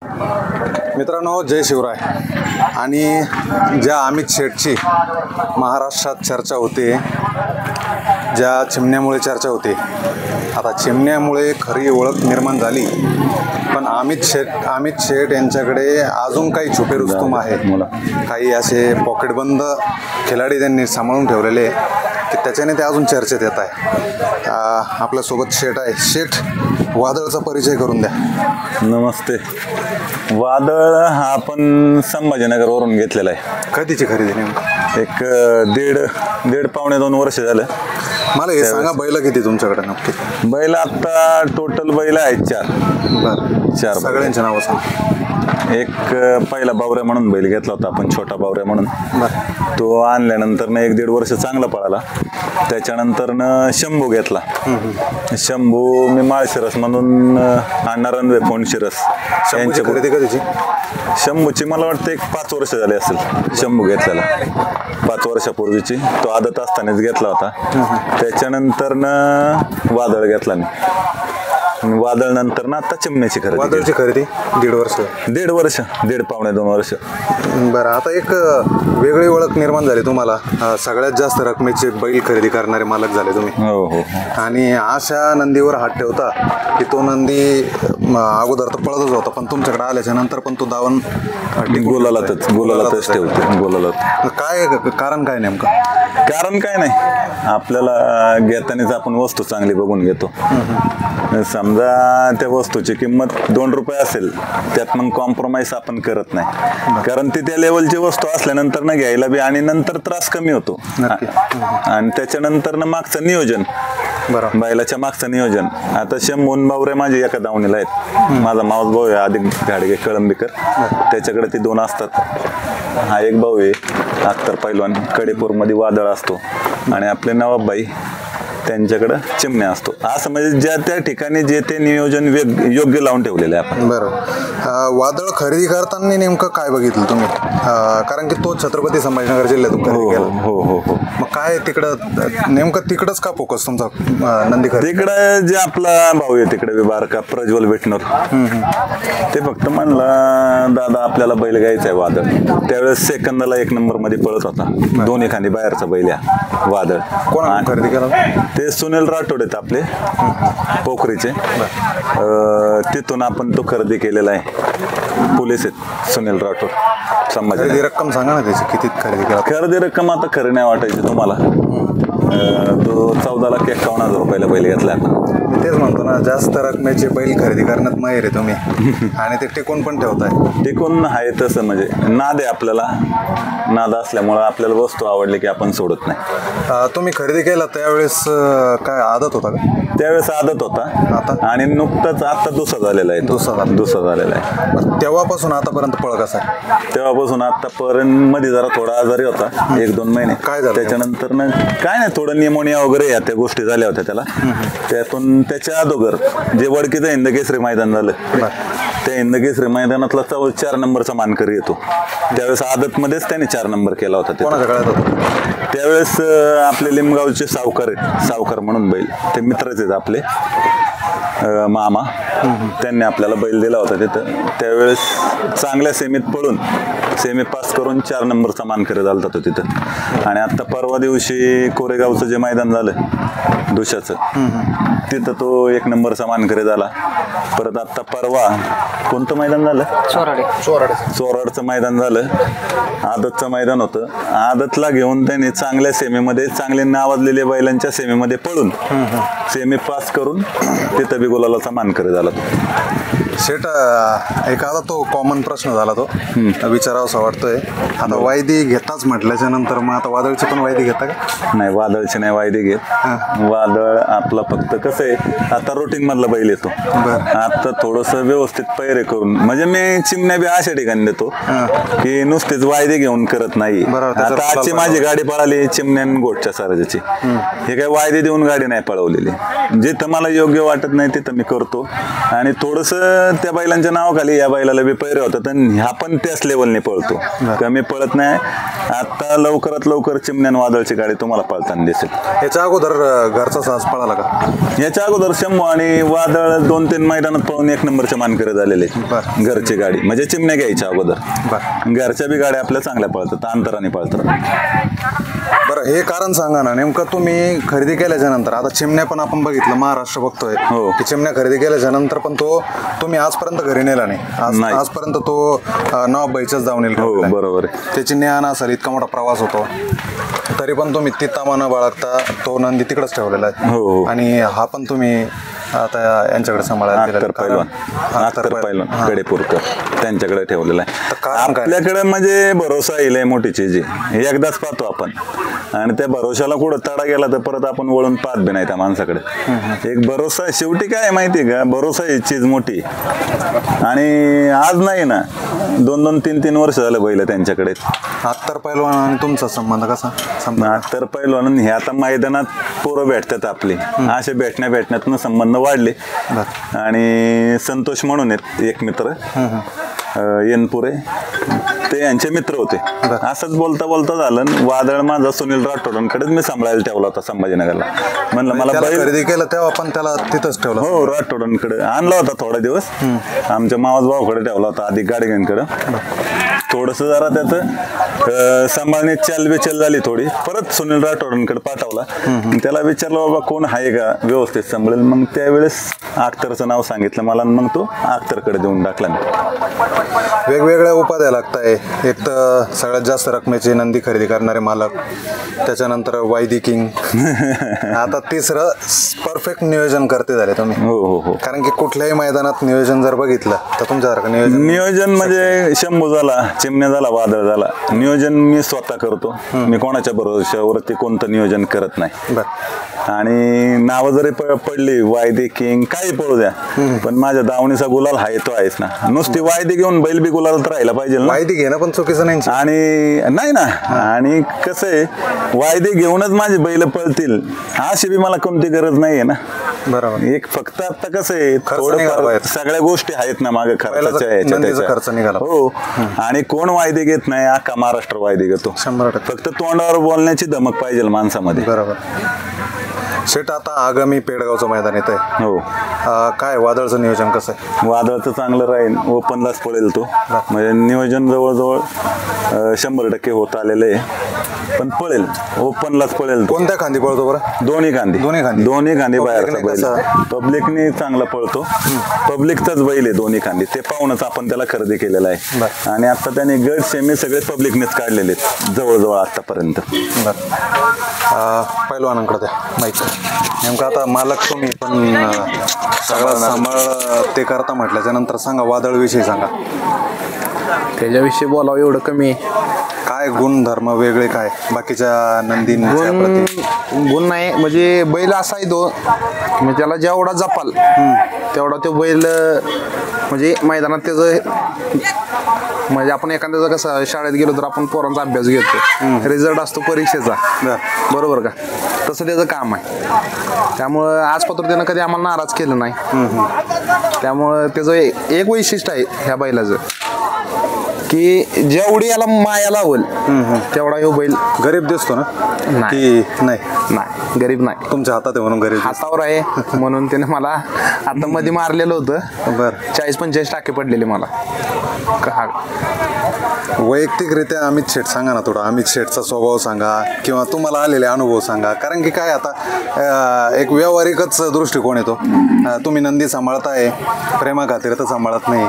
मित्रांनो, जय शिवराय. आणि ज्या अमित शेठची महाराष्ट्रात चर्चा होते, ज्या चिमण्यामुळे चर्चा होते, आता चिमण्यामुळे खरी ओळख निर्माण झाली, पण अमित शेठ यांच्याकडे अजून काही छुपे रुस्तुम आहेत. काही असे पॉकेटबंद खिलाडी त्यांनी सांभाळून ठेवलेले की त्याच्याने ते अजून चर्चेत येत आहे. आपल्यासोबत शेठ आहे. शेठ, वादळचा परिचय करून द्या. नमस्ते. वादळ हा आपण संभाजीनगरवरून घेतलेला आहे. कधीची खरेदी नेमकं? एक दीड पावणे 2 वर्ष झालं. मला हे सांगा, बैल किती तुमच्याकडे नक्की? बैल आता टोटल बैल आहेत 4. बरं, 4. सगळ्यांचे नावं सांगा. एक पहिला बावऱ्या म्हणून बैल घेतला होता आपण, छोटा बावऱ्या म्हणून. बरं. तो आणल्यानंतर 1-1.5 वर्ष चांगला पळाला. त्याच्यानंतर शंभू घेतला. शंभू मी माळशिरस म्हणून अण्णा रणवे फोंडशिरस यांची खरेदी कधीची? शंभूची मला वाटतं 5 वर्ष झाले असेल शंभू घेतलेला. 5 वर्षापूर्वीची. तो आदत असतानाच घेतला होता. त्याच्यानंतर वादळ घेतला मी. वादळ नंतर ना आता चिमण्याची खरेदी. वादळची खरेदी 1.5 वर्ष? 1.5 वर्ष, 1.5 पावणे 2 वर्ष. बरं, आता एक वेगळी ओळख निर्माण झाली तुम्हाला. सगळ्यात जास्त रकमेचे बैल खरेदी करणारे मालक झाले तुम्ही. हो हो. आणि अशा नंदीवर हात ठेवता की तो नंदी अगोदर तर पळतच होता, पण तुमच्याकडे आल्याच्या नंतर पण तो दावण गुलालातच ठेवतो. गुलालात काय कारण काय नेमकं? कारण काय नाही, आपल्याला घेतानाच आपण वस्तू चांगली बघून घेतो. समजा त्या वस्तूची किंमत 2 रुपये असेल, त्यात मग कॉम्प्रोमाइज आपण करत नाही. कारण ती त्या लेवलची वस्तू असल्यानंतर ना घ्यायला बी आणि नंतर त्रास कमी होतो. आणि त्याच्यानंतर ना मागचं नियोजन, बैलाच्या मागचं नियोजन. आता शंभून बावरे माझे एका दावणीला आहेत. माझा मावस भाऊ आहे आदिक घाडगे कळंबीकर, त्याच्याकडे ती 2 असतात. हा एक भाऊ आहे अख्तर पैलवान, कडेपूरमध्ये वादळ असतो. आणि आपले नवाबबाई, त्यांच्याकडं चिमण्या असतो. असं म्हणजे ज्या त्या ठिकाणी जे ते नियोजन योग्य लावून ठेवलेलं आहे आपण. बरं, वादळ खरेदी करताना नेमकं काय बघितलं तुम्ही? कारण की तो छत्रपती संभाजीनगर जिल्ह्यातून खरेदी केला. हो हो हो. मग काय तिकडं नेमकं तिकडंच का फोकस तुमचा नंदी खरेदी? तिकडं जे आपला भाऊ आहे तिकडे विबारका प्रज्वल भेटणार, ते फक्त म्हणला दादा आपल्याला बैल घ्यायचा आहे वादळ. त्यावेळेस सेकंदाला 1 नंबर मध्ये पळत होता. 2 एखादी बाहेरचा बैल आहे वादळ. कोण खरेदी केला? ते सुनील राठोड आहेत आपले पोखरीचे. तिथून आपण तो खरेदी केलेला आहे. पोलीस आहेत सुनील राठोड संभाजी. खरेदी रक्कम सांगा ना त्याची, किती खरेदी केला? खरेदी रक्कम आता खरी नाही वाटायची तुम्हाला. तो 14,51,000 रुपयाला बैल घेतला आपण. मी तेच म्हणतो ना, जास्त रकमेचे बैल खरेदी करण्यात माहिर आहे तुम्ही. आणि ते टिकून पण ठेवताय. टिकून आहे तसं, म्हणजे नाद आहे आपल्याला. नाद असल्यामुळं आपल्याला वस्तू आवडली की आपण सोडत नाही. तुम्ही खरेदी केला त्यावेळेस काय आदत होता का? त्यावेळेस आदत होता. आता आणि नुकताच आता दुसरा झालेला आहे. दुसरा झालेला आहे. तेव्हापासून आतापर्यंत पळ कसा आहे? तेव्हापासून आतापर्यंत मध्ये जरा थोडा आजारी होता 1-2 महिने. काय झालं त्याच्यानंतर काय नाही, थोडं निमोनिया वगैरे या त्या गोष्टी झाल्या होत्या त्याला. त्यातून त्याच्या अगोदर जे वडकीचं हिंदकेसरी मैदान झालं, त्या हिंदकेसरी मैदानातला 4 नंबरचा मानकरी येतो. त्यावेळेस आदत मध्येच त्याने 4 नंबर केला होता. त्यावेळेस आपले लिंबगावचे सावकार म्हणून बैल, ते मित्रच आहेत आपले मामा, त्यांनी आपल्याला बैल दिला होता तिथं. त्यावेळेस चांगल्या सेमीत पळून सेमी पास करून 4 नंबरचा मानकरी झाला होता तिथं. आणि आता परवा दिवशी कोरेगावचं जे मैदान झालं दुशाचं, तिथं तो 1 नंबरचा मानकरी झाला. परत आता परवा कोणतं मैदान झालं? चोराडचं मैदान झालं. आदतचं मैदान होतं. आदतला घेऊन त्यांनी चांगल्या सेमीमध्ये, चांगले नावाजलेले बैलांच्या सेमीमध्ये पळून सेमी पास करून तिथं बी गुलालाचा मानकरी झाला. शेठ, एखादा तो कॉमन प्रश्न झाला, तो विचारावासा वाटतोय. आता वायदी घेताच म्हटल्याच्या नंतर मग आता वादळची पण वायदी घेता का? नाही, वादळची नाही वायदी घेत. वादळ आपला फक्त कसं आहे, आता रुटीन मधला बैल येतो. आता थोडस व्यवस्थित पैरे करून, म्हणजे मी चिमण्या बी अशा ठिकाणी देतो की नुसतेच वायदे घेऊन करत नाही. आता आजची माझी गाडी पळाली चिमण्यान गोठच्या साराची, हे काय वायदे देऊन गाडी नाही पळवलेली. जिथं मला योग्य वाटत नाही तिथं मी करतो. आणि थोडस त्या बैलांच्या नावाखाली या बैलाला बी पैरे होतात आणि ह्या पण त्याच लेवलने पळतो, कमी पळत नाही. आता लवकरात लवकर चिमण्यान वादळची गाडी तुम्हाला पळताना दिसेल. याच्या अगोदर घरचा साज पळाला का? याच्या अगोदर शंभू आणि वादळ 2-3 मैदानात पळून 1 नंबरचे मानकरी झालेले घरची गाडी, म्हणजे चिमण्या घ्यायच्या अगोदर. घरच्या बी गाड्या आपल्या चांगल्या पळतात, अंतराने पळतात. बरं, हे कारण सांगा ना नेमकं. तुम्ही खरेदी केल्याच्या नंतर आता चिमण्या पण आपण बघितलं, महाराष्ट्र बघतोय की चिमण्या खरेदी केल्याच्या नंतर पण तो तुम्ही आजपर्यंत घरी नेला नाही. आजपर्यंत तो नवाब बाईच्याच जाऊन येईल. बरोबर आहे. त्याची ज्ञान असेल, इतका मोठा प्रवास होतो, तरी पण तुम्ही ती तामा बाळगता तो नंदी तिकडेच ठेवलेला आहे. आणि हा पण तुम्ही आता यांच्याकडे सांभाळायला कडेपूरकर त्यांच्याकडे ठेवलेला आहे. आपल्याकडे म्हणजे भरोसा येईल मोठी चीज एकदाच पाहतो आपण, आणि त्या भरोशाला कुठं तडा गेला तर परत आपण वळून पाहत बी नाही त्या माणसाकडे. एक भरोसा शेवटी काय माहिती का, भरोसा ही चीज मोठी. आणि आज नाही ना, 2-2, 3-3 वर्ष झालं बैल त्यांच्याकडे. अख्तर पैलवान आणि तुमचा संबंध कसा? अख्तर पैलवान हे आता मैदानात पोरं भेटतात आपली, असे भेटण्यातनं संबंध वाढले. आणि संतोष म्हणून एक मित्र येनपुरे, ते यांचे मित्र होते. असंच बोलता बोलता झालं, वादळ माझा सुनील राठोडांकडेच मी सांभाळायला ठेवला होता संभाजीनगरला. म्हणलं मला खरेदी केलं तेव्हा पण त्याला तिथंच ठेवलं? हो, राठोडांकडे आणला होता थोडा दिवस, आमच्या मावस भावाकडे ठेवला होता आधी गाडीगांकडे. थोडस जरा त्याचं सांभाळणे चालबेचाल झाली थोडी, परत सुनील राठोडांकडे पाठवला. त्याला विचारलं बाबा कोण आहे का व्यवस्थित सांभाळेल, मग त्यावेळेस अख्तरचं नाव सांगितलं मला, मग तो अख्तरकडे देऊन टाकला. वेगवेगळ्या उपाध्या लागताय. एक तर सगळ्यात जास्त रकमेची नंदी खरेदी करणारे मालक, त्याच्यानंतर वायदी किंग, आता तिसरं परफेक्ट नियोजन करते झाले तुम्ही. हो. कारण की कुठल्याही मैदानात नियोजन जर बघितलं तर तुमच्यासारखं नियोजन म्हणजे शंभू झाला, चिमण्या झाला, वादळ झाला, नियोजन मी स्वतः करतो. मी कोणाच्या भरोश्यावरती कोणतं नियोजन करत नाही. आणि नावं जरी पडली वायदी किंग काही पळू द्या, पण माझ्या दावणीचा गुलाल आहे तो आहेच ना. नुसती वायदी घेऊन बैल बी गुलाल राहिला पाहिजे ना. वायदी घेणं पण चुकीचं नाही. आणि नाही ना, आणि कसं आहे, वायदे घेऊनच माझे बैल पळतील अशी बी मला कोणती गरज नाहीये ना. बरोबर. एक फक्त आता कसं आहे, थोडं सगळ्या गोष्टी आहेत ना मागे खर्चाच्या खर्च निघाला. हो. आणि कोण वायदे घेत नाही, अख्खा महाराष्ट्र वायदे घेतो. 100%. फक्त तोंडावर बोलण्याची धमक पाहिजे माणसामध्ये. बरोबर. शेट, आता आगामी पेडगावचं मैदान येत आहे. हो. काय वादळचं नियोजन कसं आहे? वादळचं चांगलं राहील, ओपनलाच पळेल तो. म्हणजे नियोजन जवळजवळ 100% होत आलेलं आहे, पण पळेल ओपनलाच पळेल. कोणत्या खांदी पळतो बरं? दोन्ही खांदी बाहेरचा बैल. पब्लिकने चांगला पळतो, पब्लिकचाच बैल आहे दोन्ही खांदी. ते पाहूनच आपण त्याला खरेदी केलेला आहे. आणि आता त्याने गट सेमी सगळे पब्लिकनेच काढलेले आहेत जवळजवळ आतापर्यंत. पैलवानांकडे द्या माहिती. नेमकं आता मालक तुम्ही पण सगळा सांभाळ ते करता म्हटल्याच्या नंतर सांगा, वादळविषयी सांगा. त्याच्याविषयी बोलावं एवढं कमी. काय गुणधर्म वेगळे काय बाकीच्या नंदींच्या प्रती? गुण नाही, म्हणजे बैल असा आहे तो, म्हणजे त्याला जेवढा जपाल तेवढा तो बैल, म्हणजे मैदानात त्याचं, म्हणजे आपण एखाद्याचं कसं शाळेत गेलो तर आपण पोरांचा अभ्यास घेतो, रिझल्ट असतो परीक्षेचा, बरोबर का, तसं त्याचं काम आहे. त्यामुळं आजपासून त्यानं कधी आम्हाला नाराज केलं नाही. त्यामुळं त्याचं एक वैशिष्ट्य आहे ह्या बैलाचं, की जेवढी याला माया लावल तेवढा ह्यो बैल. गरीब दिसतो ना? नाही गरीब नाही. तुमच्या हातात आहे म्हणून गरीब हातावर आहे म्हणून त्याने मला आता मध्ये मारलेलं होतं. बरं. 40-45 टाके पडलेले मला. वैयक्तिकरित्या अमित शेठ सांगा ना थोडं. अमित शेठचा स्वभाव सांगा किंवा तुम्हाला आलेले अनुभव सांगा. कारण की काय आता एक व्यावहारिकच दृष्टिकोन येतो. तुम्ही नंदी सांभाळताय, प्रेमा खातीर तर सांभाळत नाही.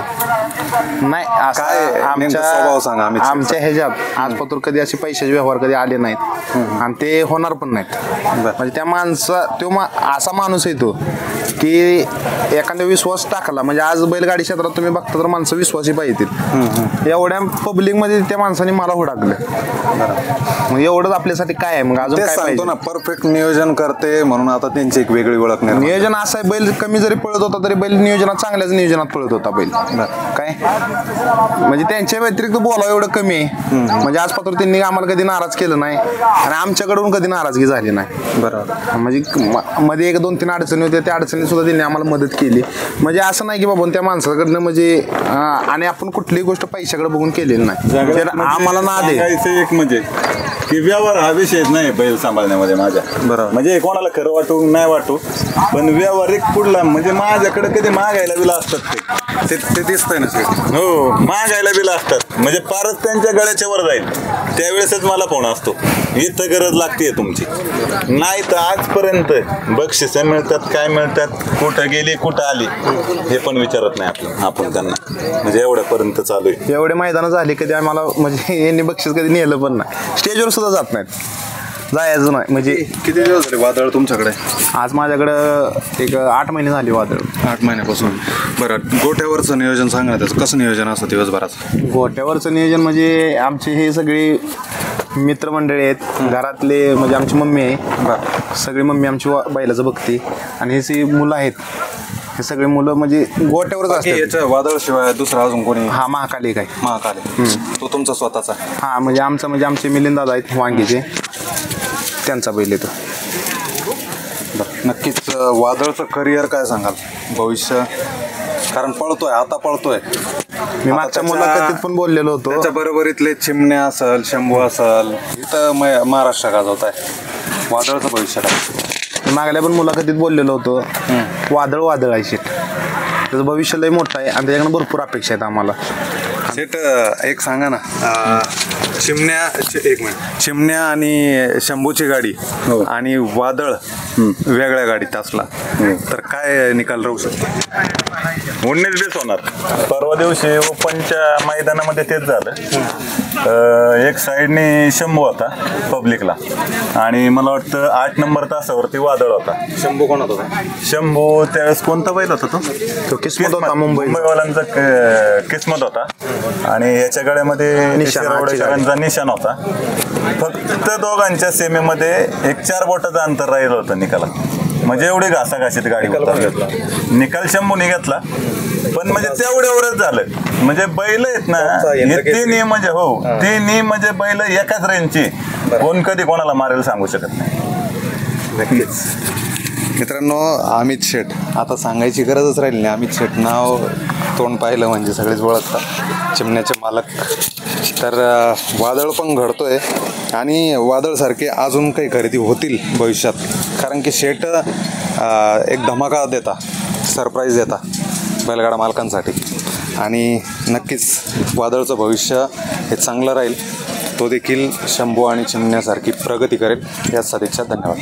काय स्वभाव सांगा आमच्या ह्याच्यात आजपासून कधी असे पैशाचे व्यवहार कधी आले नाहीत आणि ते होणार पण नाहीत. म्हणजे त्या माणसा तो असा माणूस आहे तो, की एखादा विश्वास टाकला म्हणजे आज बैलगाडी क्षेत्रात तुम्ही बघता तर माणसं विश्वासी पाहिजे. एवढ्या पब्लिक मध्ये त्या माणसाने मला हुडाकलं. मग एवढंच आपल्यासाठी काय आहे. मग अजून काय सांगतो ना, परफेक्ट नियोजन करते म्हणून आता त्यांची एक वेगळी ओळख नाही. नियोजन असं आहे, बैल कमी जरी पळत होता तरी बैल नियोजनात चांगल्याच नियोजनात पळत होता बैल. काय आहे म्हणजे त्यांच्या व्यतिरिक्त बोलावं एवढं कमी आहे म्हणजे आजपासून त्यांनी आम्हाला कधी नाराज केलं नाही आणि आमच्याकडून कधी नाराजगी झाली नाही. बरोबर. म्हणजे मध्ये 1-2-3 अडचणी होत्या, त्या अडचणी सुद्धा त्यांनी आम्हाला मदत केली. म्हणजे असं नाही की बाबा त्या माणसाकडनं म्हणजे आणि आपण कुठलीही गोष्ट पैशाकडे बघून केलेली नाही. त्याला आम्हाला ना दे सांगायचं एक म्हणजे की व्यवहार हा विषयच नाही बैल सांभाळण्यामध्ये माझ्या. बरोबर. म्हणजे कोणाला खरं वाटू नाही वाटू पण व्यावहारिक पुढला म्हणजे माझ्याकडे कधी मागायला बिला असतात ते दिसतंय ना शेठ. हो मागायला बिला असतात म्हणजे फारच त्यांच्या गळ्याच्या वर जाईल त्यावेळेसच मला फोन असतो इथं गरज लागते तुमची. नाही तर आजपर्यंत बक्षिसं मिळतात काय मिळतात कुठं गेली कुठं आली हे पण विचारत नाही आपण त्यांना. म्हणजे एवढ्यापर्यंत चालू आहे. एवढे मैदानं झाली कधी आम्हाला म्हणजे यांनी बक्षीस कधी नेलं पण नाही. स्टेजवर सुद्धा जात नाहीत, जायचं नाही. म्हणजे किती दिवस झाले वादळ तुमच्याकडे? आज माझ्याकडं एक 8 महिने झाले वादळ. 8 महिन्यापासून. बरं, गोठ्यावरचं नियोजन सांगा ना, त्याचं कसं नियोजन असतं दिवसभराचं? गोट्यावरचं नियोजन म्हणजे आमचे हे सगळे मित्रमंडळी आहेत घरातले. म्हणजे आमची मम्मी आहे, सगळी मम्मी आमची बैलाचं बघते आणि हे जी मुलं आहेत हे सगळे मुलं म्हणजे गोट्यावरच असतात. याच्या वादळशिवाय दुसरा अजून कोणी? हा महाकाली काय महाकाली. तो तुमचा स्वतःचा? हा म्हणजे आमचे मिलिंद दादा आहेत वांगीचे, त्यांचा बैल येतो. नक्कीच. वादळचं करिअर काय सांगाल भविष्य? कारण पळतोय, आता पळतोय. मी मागच्या मुलाखतीत पण बोललेलो होतो. त्याच्या बरोबरीतले चिमण्या असल, शंभू असल, इथं महाराष्ट्र गाजवत आहे. वादळचं भविष्य काय? मी मागल्या पण मुलाखतीत बोललेलो होतो, वादळ आहे शेट. त्याचं भविष्य लय मोठं आहे आणि त्याच्याकडे भरपूर अपेक्षा आहेत आम्हाला. शेट एक सांगा ना, एक मिनिट, चिमण्या आणि शंभूची गाडी आणि वादळ वेगळ्या गाडीत असला तर काय निकाल राहू शकतो? 19 बेस होणार. परवा दिवशी ओपनच्या मैदानामध्ये तेच झालं. एक साईडने शंभू होता पब्लिकला आणि मला वाटतं 8 नंबर तासावरती वादळ होता. शंभू कोणात होता? शंभू त्यावेळेस कोणता बैल होता तो किस्मत होता, मुंबईवाल्यांचा किस्मत होता आणि याच्या गळ्यामध्ये शिरवडेकरांचा निशाण होता. फक्त दोघांच्या सेमीमध्ये एक 4 बोटाचं अंतर राहिलं होतं निकालात. म्हणजे एवढी घासाघाशीत गाडी निकाल शंभूने घेतला पण म्हणजे तेवढ्यावरच झालं. म्हणजे बैल आहेत ना हे तिन्ही म्हणजे तिन्ही म्हणजे बैल एकाच रेंजची, कोण कधी कोणाला मारेल सांगू शकत नाही. नक्कीच. मित्रांनो, अमित शेठ, आता सांगायची गरजच राहिली नाही. अमित शेठ नाव तोंड पाहिलं म्हणजे सगळेच ओळखतात, चिमण्याचे मालक. तर वादळ पण घडतोय आणि वादळसारखे अजून काही खरेदी होतील भविष्यात. कारण की शेठ एक धमाका देता, सरप्राईज देता बैलगाडा मालकांसाठी. आणि नक्कीच वादळचं भविष्य हे चांगलं राहील. तो देखील शंभू आणि चिमण्यासारखी प्रगती करेल. याच सदिच्छा. धन्यवाद.